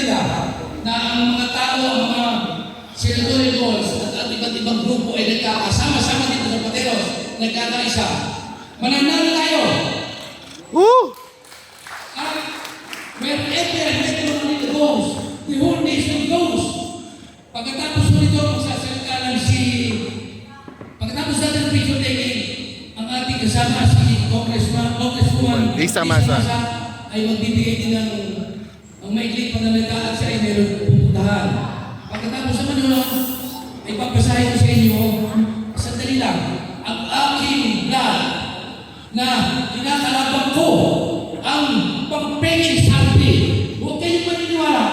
nila na ang mga tao, ang mga senatorial balls at iba't ibang grupo ay nagkakasama-sama dito sa Pateros, nagkakaisa. Mananalo tayo! At wherever Metro goes, the whole nation goes. Pagkatapos nito, magsasalita lang pagkatapos natin ng picture taking, ang ating kasama si Congresswoman Lisa Masa ay magbibigay din ng maikling pananalitaan siya ay meron pupuntahan. Pagkatapos naman nun, ay pagbasahin ko sa inyo, sandali lang, ang aking blood na kinakalaban ko ang pang-penging sabi. Huwag kayong maniniwala.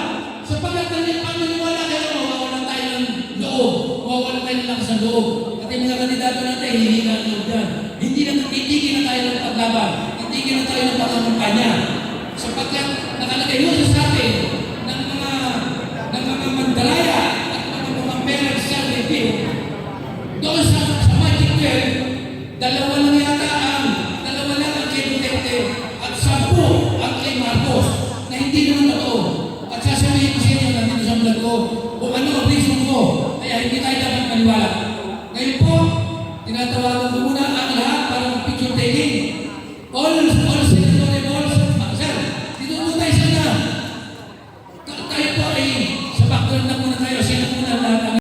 Sapagkat paniniwala kayo, mawawalan tayo ng loob, mawawalan tayo ng lakas ng loob. At yung mga kandidato natin, hindi na loob yan. Hindi na tayo ng paglaban. Hindi na tayo ng pagkampanya. Sapagkat nakalagay yun sa atin ng mga mandalaya at mga parents sa review. Doon sa Magic 12, dalawa lang ang kay Duterte at 10 ang kay Marcos na hindi naman totoo. At sasabihin ko sa inyo na dito sa vlog ko kung ano ang reason ko kaya hindi tayo dapat maniwala. Ngayon po, tinatawagan ko muna ang lahat para mag-picture taking. All